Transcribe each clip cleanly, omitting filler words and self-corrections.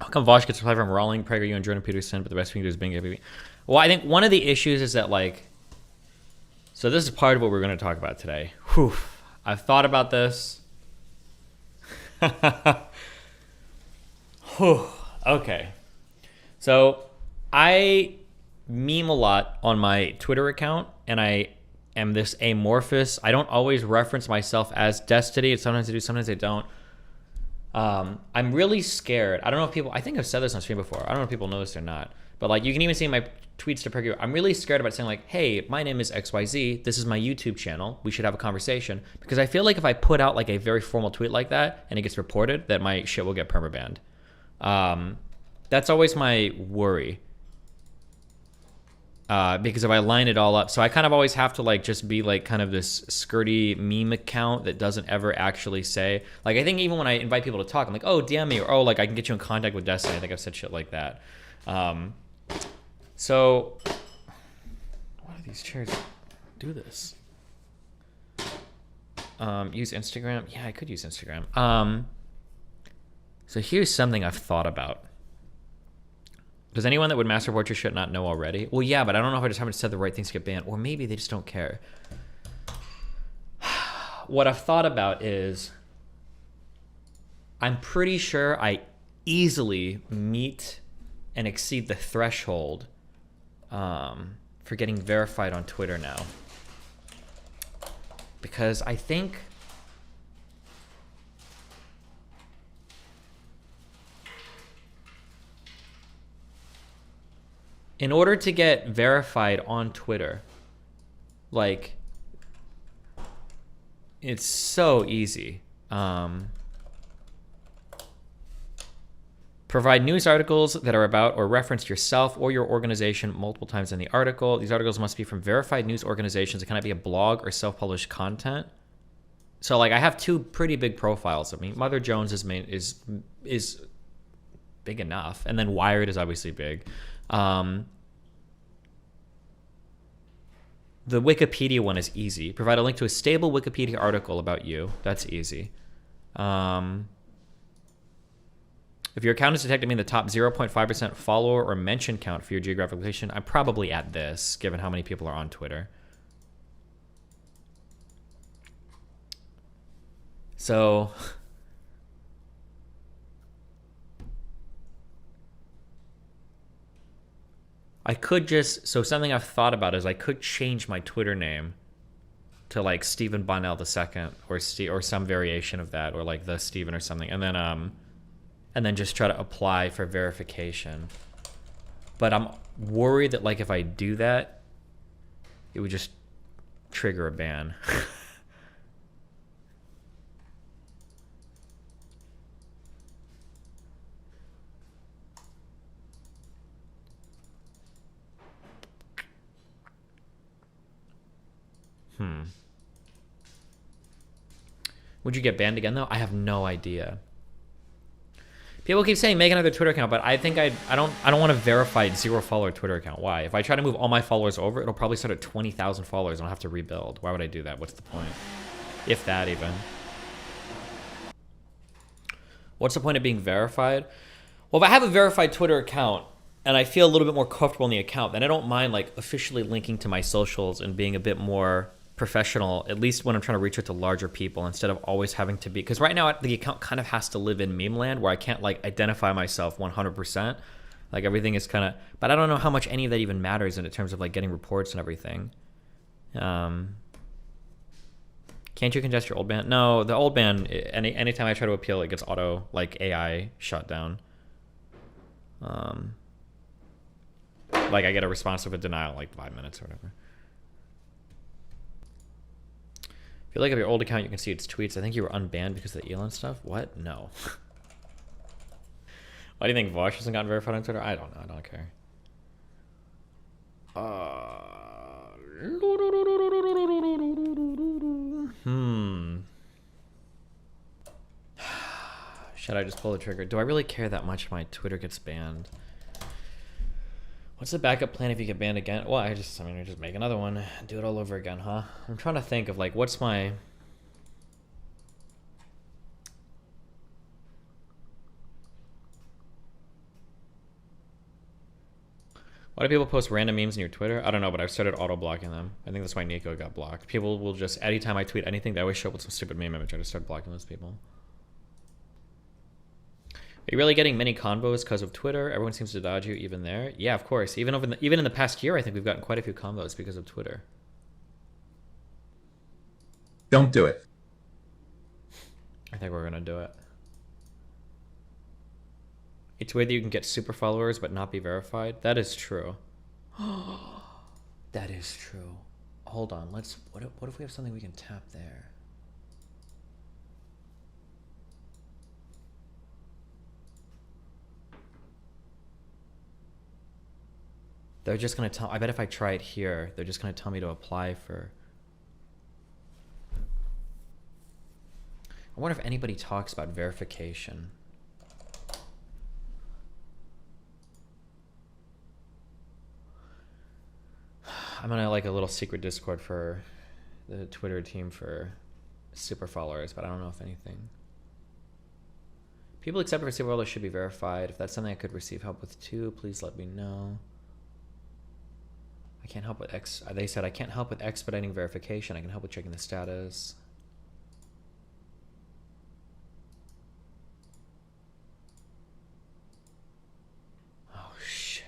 How come Vaush gets supply from Rawling, PragerU, and Jordan Peterson, but the best we can do is Bing, baby? Well, I think one of the issues is that, like, so this is part of what we're going to talk about today. Whew. I've thought about this. Whew. Okay. So I meme a lot on my Twitter account, and I am this amorphous. I don't always reference myself as Destiny. Sometimes I do, sometimes I don't. I'm really scared. I don't know if people, I think I've said this on stream before. I don't know if people know this or not, but like you can even see my tweets to PragerU. I'm really scared about saying like, hey, my name is XYZ. This is my YouTube channel. We should have a conversation, because I feel like if I put out like a very formal tweet like that and it gets reported, that my shit will get permabanned. That's always my worry. Because if I line it all up, so I kind of always have to like just be like kind of this skirty meme account that doesn't ever actually say, like, I think even when I invite people to talk, I'm like, oh, DM me, or oh, like I can get you in contact with Destiny. I think I've said shit like that. So why do these chairs do this? Use Instagram. Yeah, I could use Instagram. So here's something I've thought about. Does anyone that would mass report your shit not know already? Well, yeah, but I don't know if I just haven't said the right things to get banned, or maybe they just don't care. What I've thought about is I'm pretty sure I easily meet and exceed the threshold for getting verified on Twitter now. Because I think in order to get verified on Twitter, like, it's so easy. Provide news articles that are about or reference yourself or your organization multiple times in the article. These articles must be from verified news organizations. It cannot be a blog or self-published content. So, like, I have two pretty big profiles. I mean, Mother Jones is big enough, and then Wired is obviously big. The Wikipedia one is easy. Provide a link to a stable Wikipedia article about you. That's easy. If your account is detected in the top 0.5% follower or mention count for your geographic location, I'm probably at this, given how many people are on Twitter. So I could just, so something I've thought about is I could change my Twitter name to like Stephen Bonnell II or some variation of that, or like the Stephen or something, and then just try to apply for verification. But I'm worried that like if I do that, it would just trigger a ban. Would you get banned again though? I have no idea. People keep saying make another Twitter account, but I think I don't want a verified 0 follower Twitter account. Why? If I try to move all my followers over, it'll probably start at 20,000 followers and I'll have to rebuild. Why would I do that? What's the point? If that even. What's the point of being verified? Well, if I have a verified Twitter account and I feel a little bit more comfortable in the account, then I don't mind like officially linking to my socials and being a bit more professional, at least when I'm trying to reach out to larger people, instead of always having to be, because right now the account kind of has to live in meme land where I can't like identify myself 100%. Like everything is kind of, but I don't know how much any of that even matters in terms of like getting reports and everything. Can't you congest your old ban? No, the old ban, anytime I try to appeal, it gets auto like AI shut down. Like I get a response of a denial like 5 minutes or whatever. If you look at your old account, you can see its tweets. I think you were unbanned because of the Elon stuff. What? No. Why do you think Vaush hasn't gotten verified on Twitter? I don't know. I don't care. Should I just pull the trigger? Do I really care that much if my Twitter gets banned? What's the backup plan if you get banned again? Well, I just make another one. Do it all over again, huh? I'm trying to think of like, what's my... Why do people post random memes in your Twitter? I don't know, but I've started auto-blocking them. I think that's why Nico got blocked. People will just, anytime I tweet anything, they always show up with some stupid meme image. I just start blocking those people. Are you really getting many convos because of Twitter? Everyone seems to dodge you even there. Yeah, of course. Even in the past year, I think we've gotten quite a few convos because of Twitter. Don't do it. I think we're gonna do it. It's weird that you can get super followers but not be verified. That is true. That is true. Hold on. What if we have something we can tap there? They're just gonna tell. I bet if I try it here, they're just gonna tell me to apply for. I wonder if anybody talks about verification. I'm gonna like a little secret Discord for the Twitter team for super followers, but I don't know if anything. People except for super followers should be verified. If that's something I could receive help with too, please let me know. I can't help with they said I can't help with expediting verification. I can help with checking the status. Oh shit.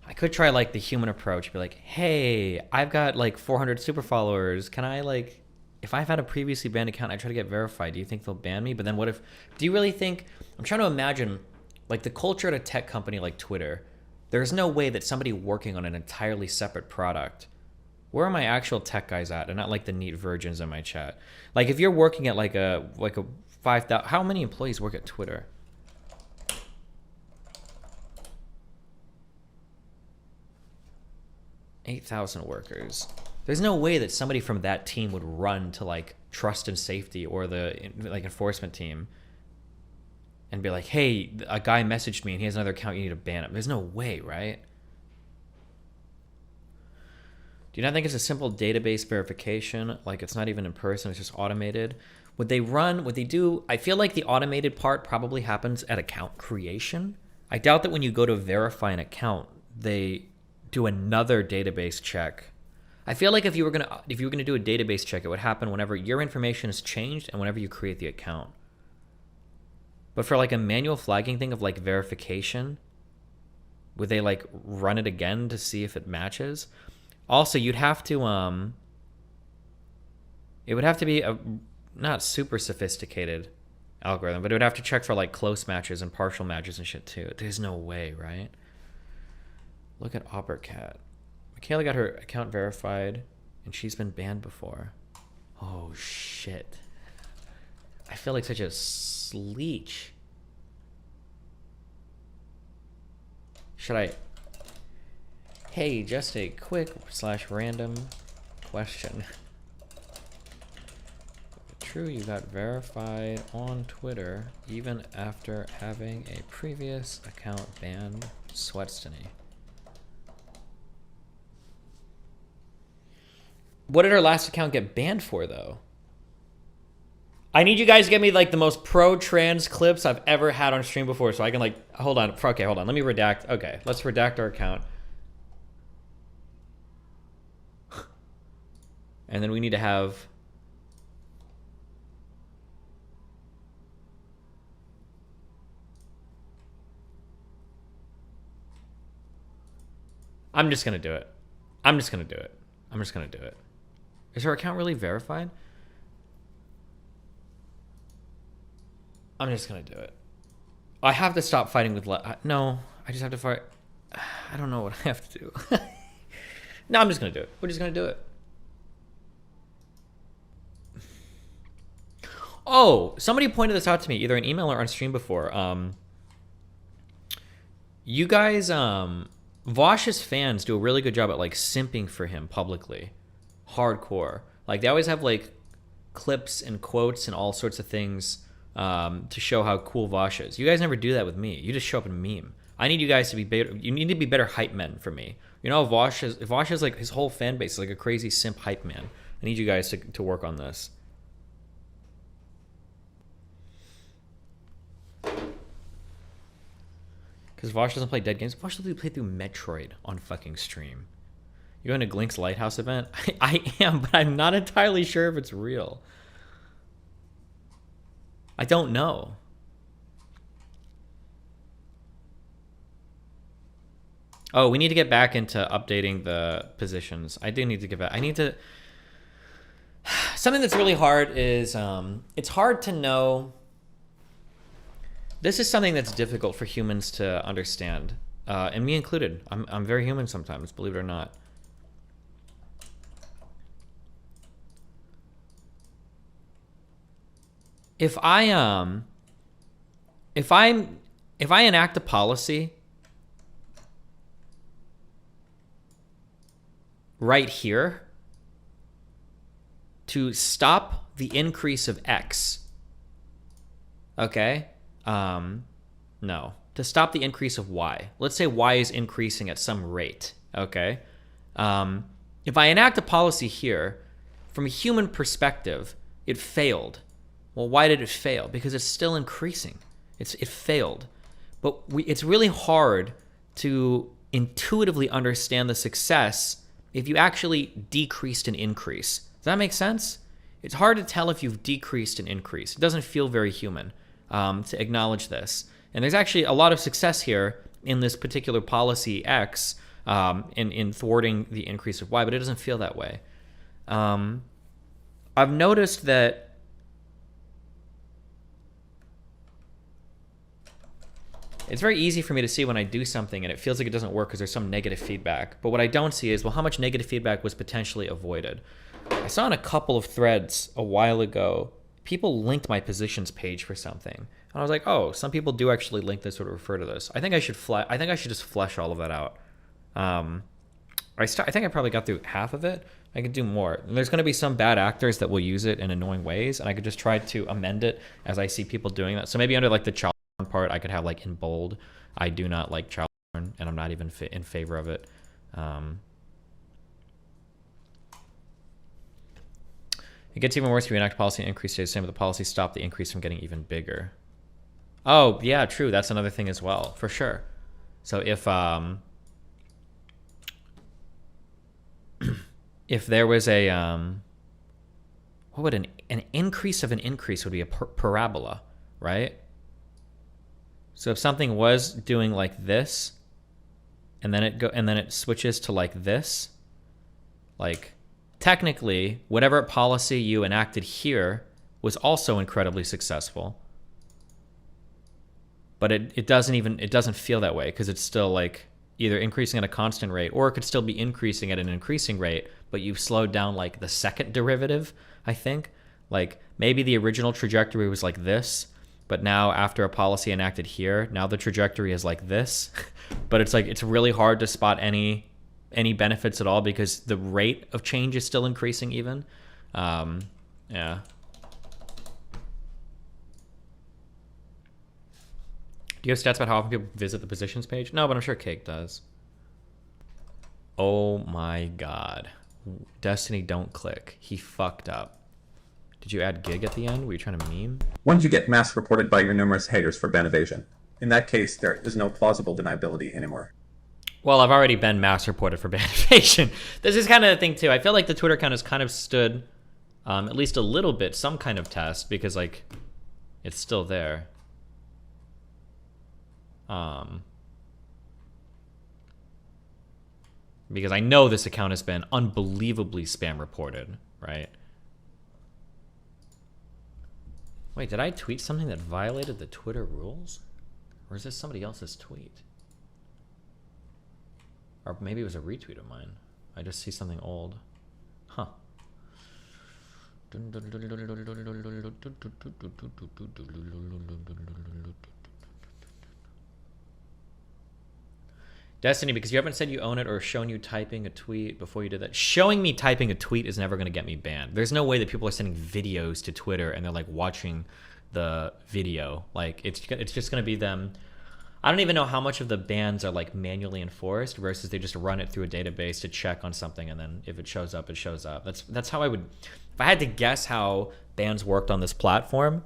I could try like the human approach, be like, hey, I've got like 400 super followers. Can I like, if I've had a previously banned account, I try to get verified. Do you think they'll ban me? But then what if, do you really think, I'm trying to imagine like the culture at a tech company like Twitter. There's no way that somebody working on an entirely separate product, where are my actual tech guys at, and not like the neat virgins in my chat? Like if you're working at like a 5,000, how many employees work at Twitter? $8,000 workers. There's no way that somebody from that team would run to like trust and safety or the like enforcement team and be like, hey, a guy messaged me and he has another account, you need to ban him. There's no way, right? Do you not think it's a simple database verification? Like it's not even in person, it's just automated. Would they do, I feel like the automated part probably happens at account creation. I doubt that when you go to verify an account, they do another database check. I feel like if you were gonna do a database check, it would happen whenever your information is changed and whenever you create the account. But for like a manual flagging thing of like verification, would they like run it again to see if it matches? Also, you'd have to it would have to be a not super sophisticated algorithm, but it would have to check for like close matches and partial matches and shit too. There's no way, right? Look at Oppercat. Michaela got her account verified and she's been banned before. Oh shit. I feel like such a sleech. Should I? Hey, just a quick / random question. True, you got verified on Twitter even after having a previous account banned? Sweatstony. What did her last account get banned for, though? I need you guys to get me like the most pro-trans clips I've ever had on stream before, so I can like, hold on. Okay, hold on. Let me redact. Okay, let's redact our account. And then we need to have... I'm just gonna do it. I'm just gonna do it. I'm just gonna do it. Is her account really verified? I'm just gonna do it. I have to stop fighting with no, I just have to fight. I don't know what I have to do. No, I'm just gonna do it. We're just gonna do it. Oh, somebody pointed this out to me, either in email or on stream before. You guys, Vaush's fans do a really good job at like simping for him publicly. Hardcore. Like they always have like clips and quotes and all sorts of things to show how cool Vaush is. You guys never do that with me. You just show up and meme. I need you guys to be better. You need to be better hype men for me. You know, Vaush is like his whole fan base is like a crazy simp hype man. I need you guys to work on this. Because Vaush doesn't play dead games. Vaush literally played through Metroid on fucking stream. You going to Glink's Lighthouse event? I am, but I'm not entirely sure if it's real. I don't know. Oh, we need to get back into updating the positions. I do need to get back. I need to... Something that's really hard is... it's hard to know... This is something that's difficult for humans to understand. And me included. I'm very human sometimes, believe it or not. If I enact a policy right here to stop the increase of X, okay? No, to stop the increase of Y. Let's say Y is increasing at some rate, okay? If I enact a policy here, from a human perspective, it failed. Well, why did it fail? Because it's still increasing. It failed. But it's really hard to intuitively understand the success if you actually decreased an increase. Does that make sense? It's hard to tell if you've decreased an increase. It doesn't feel very human to acknowledge this. And there's actually a lot of success here in this particular policy X in thwarting the increase of Y, but it doesn't feel that way. I've noticed that it's very easy for me to see when I do something and it feels like it doesn't work because there's some negative feedback. But what I don't see is, well, how much negative feedback was potentially avoided? I saw in a couple of threads a while ago, people linked my positions page for something. And I was like, oh, some people do actually link this or refer to this. I think I should just flesh all of that out. I think I probably got through half of it. I could do more. And there's going to be some bad actors that will use it in annoying ways, and I could just try to amend it as I see people doing that. So maybe under like the child part, I could have like in bold, I do not like child porn, and I'm not even in favor of it. It gets even worse if you enact policy and increase stays the same, but the policy stop the increase from getting even bigger. Oh, yeah, true. That's another thing as well, for sure. So if there was a what would an increase of an increase would be a parabola, right? So if something was doing like this, and then it switches to like this, like technically whatever policy you enacted here was also incredibly successful. But it doesn't feel that way because it's still like either increasing at a constant rate, or it could still be increasing at an increasing rate, but you've slowed down like the second derivative, I think. Like maybe the original trajectory was like this, but now after a policy enacted here, now the trajectory is like this. But it's like, it's really hard to spot any benefits at all because the rate of change is still increasing even. Yeah. Do you have stats about how often people visit the positions page? No, but I'm sure Cake does. Oh my god. Destiny, don't click. He fucked up. Did you add gig at the end? Were you trying to meme? Once you get mass reported by your numerous haters for ban evasion. In that case, there is no plausible deniability anymore. Well, I've already been mass reported for ban evasion. This is kind of the thing too. I feel like the Twitter account has kind of stood at least a little bit, some kind of test, because like it's still there. Because I know this account has been unbelievably spam reported, right? Wait, did I tweet something that violated the Twitter rules? Or is this somebody else's tweet? Or maybe it was a retweet of mine. I just see something old. Huh. Destiny, because you haven't said you own it or shown you typing a tweet before you did that. Showing me typing a tweet is never going to get me banned. There's no way that people are sending videos to Twitter and they're like watching the video. Like it's just going to be them. I don't even know how much of the bans are like manually enforced versus they just run it through a database to check on something, and then if it shows up, it shows up. That's how I would, if I had to guess how bans worked on this platform,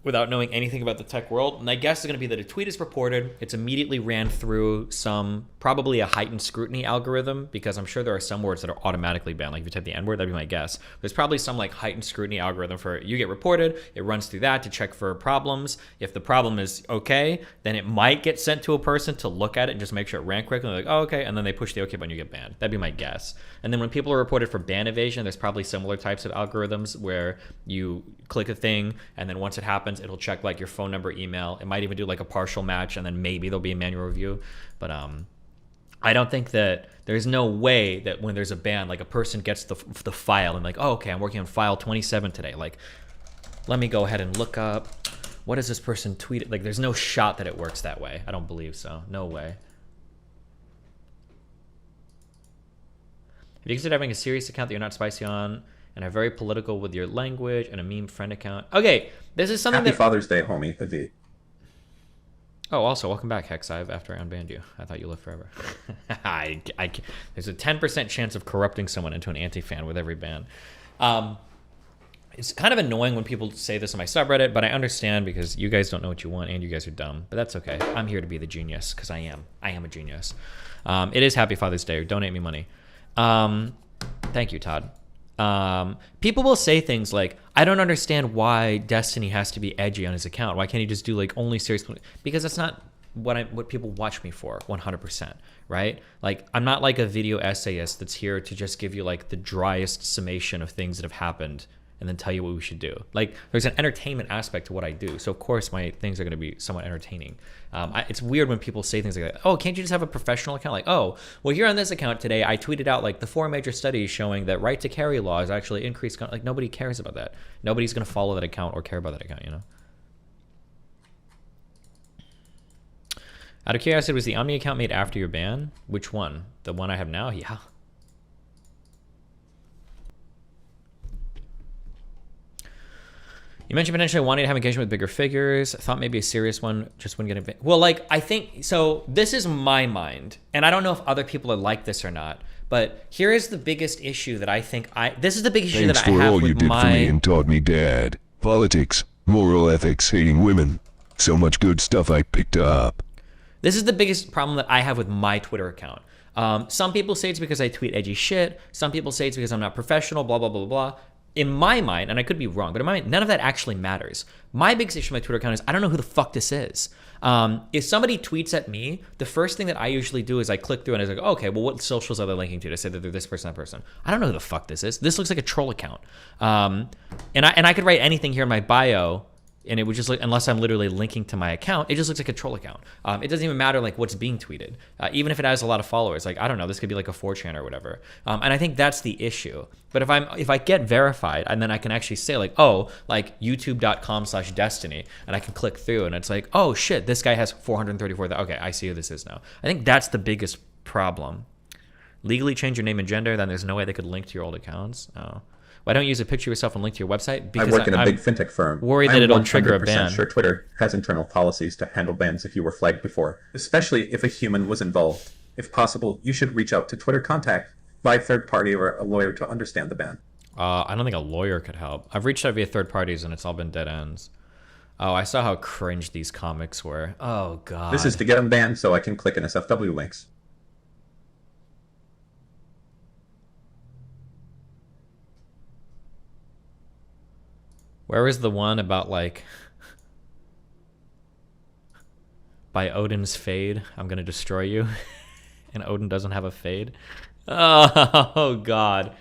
without knowing anything about the tech world. And I guess it's going to be that a tweet is reported, it's immediately ran through probably a heightened scrutiny algorithm, because I'm sure there are some words that are automatically banned. Like if you type the N word, that'd be my guess. There's probably some like heightened scrutiny algorithm for you get reported. It runs through that to check for problems. If the problem is okay, then it might get sent to a person to look at it and just make sure it ran correctly. Like, oh, okay. And then they push the okay button, you get banned. That'd be my guess. And then when people are reported for ban evasion, there's probably similar types of algorithms where you click a thing and then once it happens, it'll check like your phone number, email. It might even do like a partial match, and then maybe there'll be a manual review. But I don't think that there's no way that when there's a ban, like a person gets the file and like, oh, okay, I'm working on file 27 today. Like, let me go ahead and look up, what does this person tweet? Like, there's no shot that it works that way. I don't believe so. No way. If you consider having a serious account that you're not spicy on and are very political with your language and a meme friend account. Okay, this is something Happy Father's Day, homie. Avi. Oh, also, welcome back, Hexive, after I unbanned you. I thought you lived forever. There's a 10% chance of corrupting someone into an anti-fan with every ban. It's kind of annoying when people say this on my subreddit, but I understand because you guys don't know what you want and you guys are dumb. But that's okay. I'm here to be the genius because I am. I am a genius. It is Happy Father's Day. Donate me money. Thank you, Todd. People will say things like, I don't understand why Destiny has to be edgy on his account. Why can't he just do like only serious? Because that's not what people watch me for 100%, right? Like, I'm not like a video essayist that's here to just give you like the driest summation of things that have happened and then tell you what we should do. Like, there's an entertainment aspect to what I do. So of course my things are going to be somewhat entertaining. It's weird when people say things like that. Oh, can't you just have a professional account? Like, oh, well, here on this account today, I tweeted out like the 4 major studies showing that right to carry laws actually increase. Like, nobody cares about that. Nobody's going to follow that account or care about that account, you know? Out of curiosity, was the Omni account made after your ban? Which one? The one I have now? Yeah. You mentioned potentially wanting to have engagement with bigger figures. I thought maybe a serious one just wouldn't get well, like, I think, so this is my mind, and I don't know if other people are like this or not, but here is the biggest issue that I think this is the big issue Thanks that I have for all you with did for me and taught me, Dad. Politics, moral ethics, hating women. So much good stuff I picked up. This is the biggest problem that I have with my Twitter account. Some people say it's because I tweet edgy shit. Some people say it's because I'm not professional, blah, blah, blah, blah. In my mind, and I could be wrong, but in my mind, none of that actually matters. My biggest issue with my Twitter account is I don't know who the fuck this is. If somebody tweets at me, the first thing that I usually do is I click through and I was like, okay, well, what socials are they linking to say that they're this person, that person? I don't know who the fuck this is. This looks like a troll account. And I could write anything here in my bio, and it would just look, unless I'm literally linking to my account, it just looks like a troll account. It doesn't even matter like what's being tweeted. Even if it has a lot of followers, like, I don't know, this could be like a 4chan or whatever. And I think that's the issue. But if I get verified, and then I can actually say like, oh, like youtube.com/destiny, and I can click through and it's like, oh shit, this guy has 434,000. Okay, I see who this is now. I think that's the biggest problem. Legally change your name and gender, then there's no way they could link to your old accounts. Oh. Why don't you use a picture of yourself and link to your website? Because I work in a big fintech firm. Worried that it'll trigger a ban. I'm 100% sure Twitter has internal policies to handle bans if you were flagged before, especially if a human was involved. If possible, you should reach out to Twitter contact by a third party or a lawyer to understand the ban. I don't think a lawyer could help. I've reached out via third parties and it's all been dead ends. Oh, I saw how cringe these comics were. Oh, God. This is to get them banned so I can click in SFW links. Where was the one about like, by Odin's fade, I'm going to destroy you? And Odin doesn't have a fade? Oh, God.